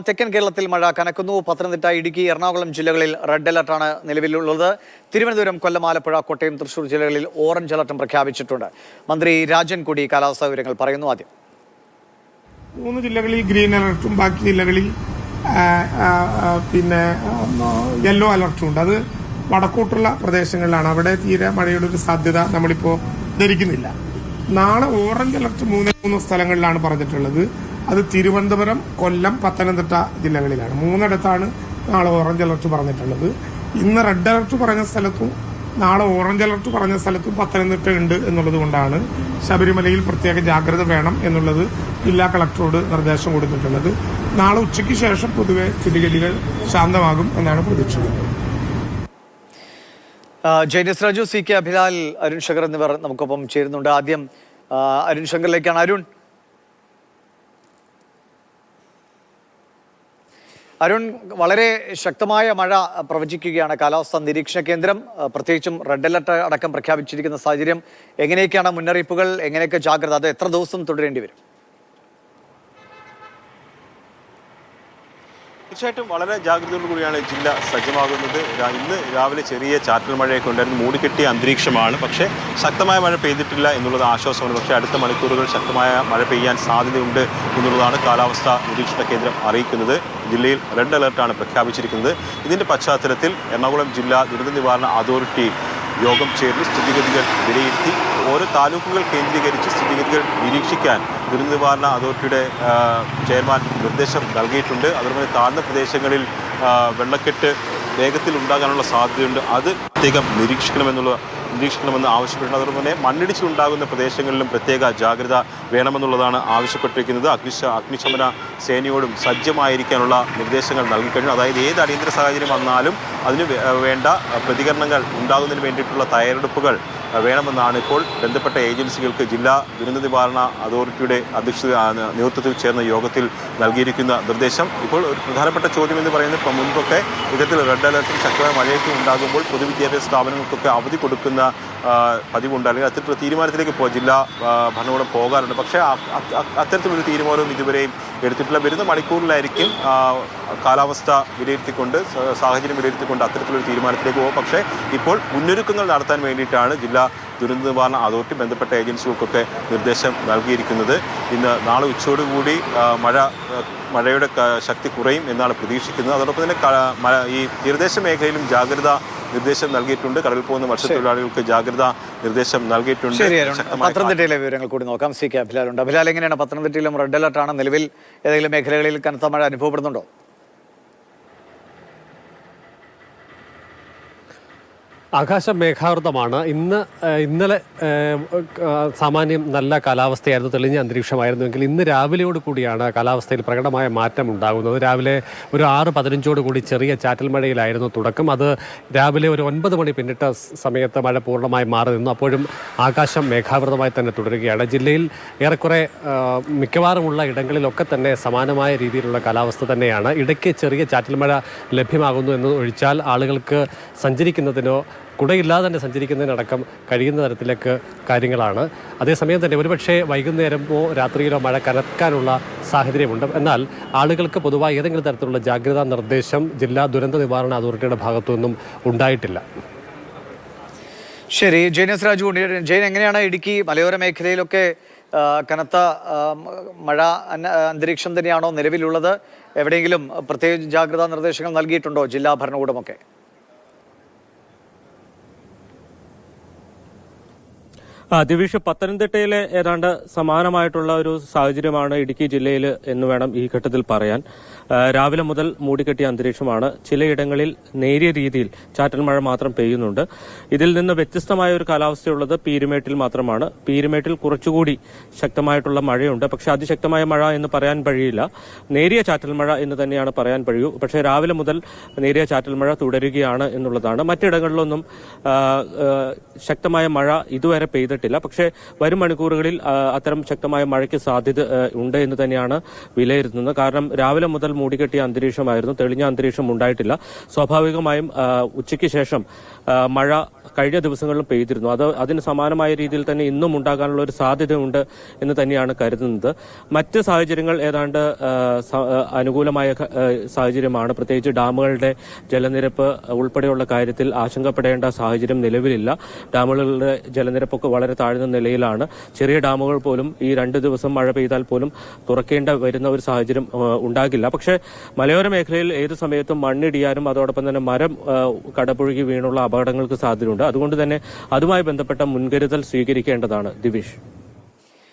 തെക്കൻ കേരളത്തിൽ മഴ കനക്കുന്നു. പത്തനംതിട്ട, ഇടുക്കി, എറണാകുളം ജില്ലകളിൽ റെഡ് അലർട്ടാണ് നിലവിലുള്ളത്. തിരുവനന്തപുരം, കൊല്ലം, ആലപ്പുഴ, കോട്ടയം, തൃശൂർ ജില്ലകളിൽ ഓറഞ്ച് അലർട്ടും പ്രഖ്യാപിച്ചിട്ടുണ്ട്. മന്ത്രി രാജൻ കൂടി കാലാവസ്ഥാ വിവരങ്ങൾ പറയുന്നു. ആദ്യം 3 ജില്ലകളിൽ ഗ്രീൻ അലർട്ടും ബാക്കി ജില്ലകളിൽ യെല്ലോ അലർട്ടും ഉണ്ട്. അത് വടക്കോട്ടുള്ള പ്രദേശങ്ങളിലാണ്. അവിടെ തീരെ മഴയുടെ ഒരു സാധ്യത നമ്മളിപ്പോ ധരിക്കുന്നില്ല. നാളെ ഓറഞ്ച് അലർട്ട് 3 സ്ഥലങ്ങളിലാണ് പറഞ്ഞിട്ടുള്ളത്. അത് തിരുവനന്തപുരം, കൊല്ലം, പത്തനംതിട്ട ജില്ലകളിലാണ്. 3 നാളെ ഓറഞ്ച് അലർട്ട് പറഞ്ഞിട്ടുള്ളത്. ഇന്ന് റെഡ് അലർട്ട് പറഞ്ഞ സ്ഥലത്തും നാളെ ഓറഞ്ച് അലർട്ട് പറഞ്ഞ സ്ഥലത്തും പത്തനംതിട്ട ഉണ്ട് എന്നുള്ളത് കൊണ്ടാണ് ശബരിമലയിൽ പ്രത്യേക ജാഗ്രത വേണം എന്നുള്ളത് ജില്ലാ കളക്ടറോട് നിർദ്ദേശം കൊടുത്തിട്ടുള്ളത്. നാളെ ഉച്ചയ്ക്ക് ശേഷം പൊതുവെ സ്ഥിതിഗതികൾ ശാന്തമാകും എന്നാണ് പ്രതീക്ഷിക്കുന്നത്. ജൈനസ് രാജു, സി കെ അഭിലാൽ, അരുൺ ശങ്കർ എന്നിവർ നമുക്കൊപ്പം ചേരുന്നുണ്ട്. ആദ്യം അരുൺ ശങ്കറിലേക്കാണ്. അരുൺ, വളരെ ശക്തമായ മഴ പ്രവചിക്കുകയാണ് കാലാവസ്ഥാ നിരീക്ഷണ കേന്ദ്രം. പ്രത്യേകിച്ചും റെഡ് അലർട്ട് അടക്കം പ്രഖ്യാപിച്ചിരിക്കുന്ന സാഹചര്യം. എങ്ങനെയൊക്കെയാണ് മുന്നറിയിപ്പുകൾ, എങ്ങനെയൊക്കെ ജാഗ്രത, അത് എത്ര ദിവസം തുടരേണ്ടി വരും? തീർച്ചയായിട്ടും വളരെ ജാഗ്രതയോടുകൂടിയാണ് ജില്ല സജ്ജമാകുന്നത്. ഇന്ന് രാവിലെ ചെറിയ ചാറ്റൽ മഴയൊക്കെ ഉണ്ടായിരുന്നു. മൂടിക്കെട്ടിയ അന്തരീക്ഷമാണ്. പക്ഷേ ശക്തമായ മഴ പെയ്തിട്ടില്ല എന്നുള്ളത് ആശ്വാസമാണ്. പക്ഷേ അടുത്ത മണിക്കൂറുകൾ ശക്തമായ മഴ പെയ്യാൻ സാധ്യതയുണ്ട് എന്നുള്ളതാണ് കാലാവസ്ഥാ നിരീക്ഷണ കേന്ദ്രം അറിയിക്കുന്നത്. ജില്ലയിൽ റെഡ് അലർട്ടാണ് പ്രഖ്യാപിച്ചിരിക്കുന്നത്. ഇതിൻ്റെ പശ്ചാത്തലത്തിൽ എറണാകുളം ജില്ലാ ദുരന്ത നിവാരണ അതോറിറ്റി യോഗം ചേർന്ന് സ്ഥിതിഗതികൾ വിലയിരുത്തി. ഓരോ താലൂക്കുകൾ കേന്ദ്രീകരിച്ച് സ്ഥിതിഗതികൾ നിരീക്ഷിക്കാൻ ദുരന്ത നിവാരണ അതോറിറ്റിയുടെ ചെയർമാൻ നിർദ്ദേശം നൽകിയിട്ടുണ്ട്. അതുപോലെ താഴ്ന്ന പ്രദേശങ്ങളിൽ വെള്ളക്കെട്ട് വേഗത്തിൽ ഉണ്ടാകാനുള്ള സാധ്യതയുണ്ട്. അത് പ്രത്യേകം നിരീക്ഷിക്കണമെന്ന് ആവശ്യപ്പെട്ടുണ്ട്. അതുപോലെ മണ്ണിടിച്ചിലുണ്ടാകുന്ന പ്രദേശങ്ങളിലും പ്രത്യേക ജാഗ്രത വേണമെന്നുള്ളതാണ് ആവശ്യപ്പെട്ടിരിക്കുന്നത്. അഗ്നിശമന സേനയോടും സജ്ജമായിരിക്കാനുള്ള നിർദ്ദേശങ്ങൾ നൽകിക്കഴിഞ്ഞു. അതായത് ഏത് അടിയന്തര സാഹചര്യം വന്നാലും അതിന് വേണ്ട പ്രതികരണങ്ങൾ ഉണ്ടാകുന്നതിന് വേണ്ടിയിട്ടുള്ള തയ്യാറെടുപ്പുകൾ വേണമെന്നാണ് ഇപ്പോൾ ബന്ധപ്പെട്ട ഏജൻസികൾക്ക് ജില്ലാ ദുരന്ത നിവാരണ അതോറിറ്റിയുടെ നേതൃത്വത്തിൽ ചേർന്ന യോഗത്തിൽ നൽകിയിരിക്കുന്ന നിർദ്ദേശം. ഇപ്പോൾ ഒരു പ്രധാനപ്പെട്ട ചോദ്യം എന്ന് പറയുന്നത്, മുൻപൊക്കെ ഇത്തരത്തിൽ റെഡ് അലർട്ടും ശക്തമായ മഴയൊക്കെ ഉണ്ടാകുമ്പോൾ പൊതുവിദ്യാഭ്യാസ സ്ഥാപനങ്ങൾക്കൊക്കെ അവധി കൊടുക്കുന്ന പതിവുണ്ട്, അല്ലെങ്കിൽ അത്തരത്തിലുള്ള തീരുമാനത്തിലേക്ക് ജില്ലാ ഭരണകൂടം പോകാറുണ്ട്. പക്ഷേ അത്തരത്തിലൊരു തീരുമാനവും ഇതുവരെയും എടുത്തിട്ടില്ല. വരുന്ന മണിക്കൂറിലായിരിക്കും കാലാവസ്ഥ വിലയിരുത്തിക്കൊണ്ട്, സാഹചര്യം വിലയിരുത്തിക്കൊണ്ട് അത്തരത്തിലൊരു തീരുമാനത്തിലേക്ക് പോകും. പക്ഷേ ഇപ്പോൾ മുന്നൊരുക്കങ്ങൾ നടത്താൻ വേണ്ടിയിട്ടാണ് ജില്ലാ ദുരന്ത നിവാരണ അതോറിറ്റി ബന്ധപ്പെട്ട ഏജൻസികൾക്കൊക്കെ നിർദ്ദേശം നൽകിയിരിക്കുന്നത്. നാളെ ഉച്ചയോടുകൂടി മഴയുടെ ശക്തി കുറയും എന്നാണ് പ്രതീക്ഷിക്കുന്നത്. അതോടൊപ്പം തന്നെ ഈ തീരദേശ മേഖലയിലും ജാഗ്രതാ നിർദ്ദേശം നൽകിയിട്ടുണ്ട്. കടലിൽ പോകുന്ന മത്സ്യത്തൊഴിലാളികൾക്ക് ജാഗ്രതാ നിർദ്ദേശം നൽകിയിട്ടുണ്ട്. പത്തനംതിട്ടയിലെ വിവരങ്ങൾ കൂടി നോക്കാം. C K അഭിലാലുണ്ട്. അഭിലാൽ, എങ്ങനെയാണ് പത്തനംതിട്ടയിലും റെഡ് അലർട്ടാണ് നിലവിൽ? ഏതെങ്കിലും മേഖലകളിൽ കനത്ത മഴ അനുഭവപ്പെടുന്നുണ്ടോ? ആകാശം മേഘാവൃതമാണ്. ഇന്നലെ സാമാന്യം നല്ല കാലാവസ്ഥയായിരുന്നു, തെളിഞ്ഞ അന്തരീക്ഷമായിരുന്നുവെങ്കിൽ ഇന്ന് രാവിലെയോട് കൂടിയാണ് കാലാവസ്ഥയിൽ പ്രകടമായ മാറ്റം ഉണ്ടാകുന്നത്. രാവിലെ ഒരു 6:15 കൂടി ചെറിയ ചാറ്റൽ മഴയിലായിരുന്നു തുടക്കം. അത് രാവിലെ ഒരു 9 മണി പിന്നിട്ട സമയത്ത് മഴ പൂർണ്ണമായി മാറി നിന്നു. അപ്പോഴും ആകാശം മേഘാവൃതമായി തന്നെ തുടരുകയാണ്. ജില്ലയിൽ ഏറെക്കുറെ മിക്കവാറുമുള്ള ഇടങ്ങളിലൊക്കെ തന്നെ സമാനമായ രീതിയിലുള്ള കാലാവസ്ഥ തന്നെയാണ്. ഇടയ്ക്ക് ചെറിയ ചാറ്റൽ മഴ ലഭ്യമാകുന്നു എന്ന് ഒഴിച്ചാൽ ആളുകൾക്ക് സഞ്ചരിക്കുന്നതിനോ കുടയില്ലാതെ തന്നെ സഞ്ചരിക്കുന്നതിനടക്കം കഴിയുന്ന തരത്തിലേക്ക് കാര്യങ്ങളാണ്. അതേസമയം തന്നെ ഒരുപക്ഷെ വൈകുന്നേരമോ രാത്രിയിലോ മഴ കനക്കാനുള്ള സാഹചര്യമുണ്ട്. എന്നാൽ ആളുകൾക്ക് പൊതുവായി ഏതെങ്കിലും തരത്തിലുള്ള ജാഗ്രതാ നിർദ്ദേശം ജില്ലാ ദുരന്ത നിവാരണ അതോറിറ്റിയുടെ ഭാഗത്തു നിന്നും ഉണ്ടായിട്ടില്ല. ശരി, ജൈനസ് രാജു. ജൈൻ, എങ്ങനെയാണ് ഇടുക്കി മലയോര മേഖലയിലൊക്കെ കനത്ത മഴ അന്തരീക്ഷം തന്നെയാണോ നിലവിലുള്ളത്? എവിടെയെങ്കിലും പ്രത്യേക ജാഗ്രതാ നിർദ്ദേശങ്ങൾ നൽകിയിട്ടുണ്ടോ ജില്ലാ ഭരണകൂടമൊക്കെ? ദിവിഷ്, പത്തനംതിട്ടയിലെ ഏതാണ്ട് സമാനമായിട്ടുള്ള ഒരു സാഹചര്യമാണ് ഇടുക്കി ജില്ലയിൽ എന്ന് വേണം ഈ ഘട്ടത്തിൽ പറയാൻ. രാവിലെ മുതൽ മൂടിക്കെട്ടിയ അന്തരീക്ഷമാണ്. ചിലയിടങ്ങളിൽ നേരിയ രീതിയിൽ ചാറ്റൽ മഴ മാത്രം പെയ്യുന്നുണ്ട്. ഇതിൽ നിന്ന് വ്യത്യസ്തമായ ഒരു കാലാവസ്ഥയുള്ളത് പീരുമേട്ടിൽ മാത്രമാണ്. പീരുമേട്ടിൽ കുറച്ചുകൂടി ശക്തമായിട്ടുള്ള മഴയുണ്ട്. പക്ഷെ അതിശക്തമായ മഴ എന്ന് പറയാൻ കഴിയില്ല. നേരിയ ചാറ്റൽ മഴ എന്ന് തന്നെയാണ് പറയാൻ കഴിയൂ. പക്ഷേ രാവിലെ മുതൽ നേരിയ ചാറ്റൽ മഴ തുടരുകയാണ് എന്നുള്ളതാണ്. മറ്റിടങ്ങളിലൊന്നും ശക്തമായ മഴ ഇതുവരെ പെയ്തിട്ടില്ല. ഉണ്ടായിട്ടില്ല. പക്ഷേ വരും മണിക്കൂറുകളിൽ അത്തരം ശക്തമായ മഴയ്ക്ക് സാധ്യത ഉണ്ട് എന്ന് തന്നെയാണ് വിലയിരുത്തുന്നത്. കാരണം രാവിലെ മുതൽ മൂടിക്കെട്ടിയ അന്തരീക്ഷമായിരുന്നു, തെളിഞ്ഞ അന്തരീക്ഷം ഉണ്ടായിട്ടില്ല. സ്വാഭാവികമായും ഉച്ചയ്ക്ക് ശേഷം മഴ കഴിഞ്ഞ ദിവസങ്ങളിലും പെയ്തിരുന്നു. അതിന് സമാനമായ രീതിയിൽ തന്നെ ഇന്നും ഉണ്ടാകാനുള്ള ഒരു സാധ്യതയുണ്ട് എന്ന് തന്നെയാണ് കരുതുന്നത്. മറ്റ് സാഹചര്യങ്ങൾ ഏതാണ്ട് അനുകൂലമായ സാഹചര്യമാണ്. പ്രത്യേകിച്ച് ഡാമുകളുടെ ജലനിരപ്പ് ഉൾപ്പെടെയുള്ള കാര്യത്തിൽ ആശങ്കപ്പെടേണ്ട സാഹചര്യം നിലവിലില്ല. ഡാമുകളുടെ ജലനിരപ്പൊക്കെ വളരെ താഴ്ന്ന നിലയിലാണ്. ചെറിയ ഡാമുകൾ പോലും ഈ 2 ദിവസം മഴ പെയ്താൽ പോലും തുറക്കേണ്ട വരുന്ന ഒരു സാഹചര്യം ഉണ്ടാകില്ല. പക്ഷേ മലയോര മേഖലയിൽ ഏത് സമയത്തും മണ്ണിടിയാനും അതോടൊപ്പം തന്നെ മരം കടപുഴകി വീണുള്ള അപകടങ്ങൾക്ക് സാധ്യതയുണ്ട്. അതുകൊണ്ട് തന്നെ അതുമായി ബന്ധപ്പെട്ട മുൻകരുതൽ സ്വീകരിക്കേണ്ടതാണ്. ദിവിഷ്.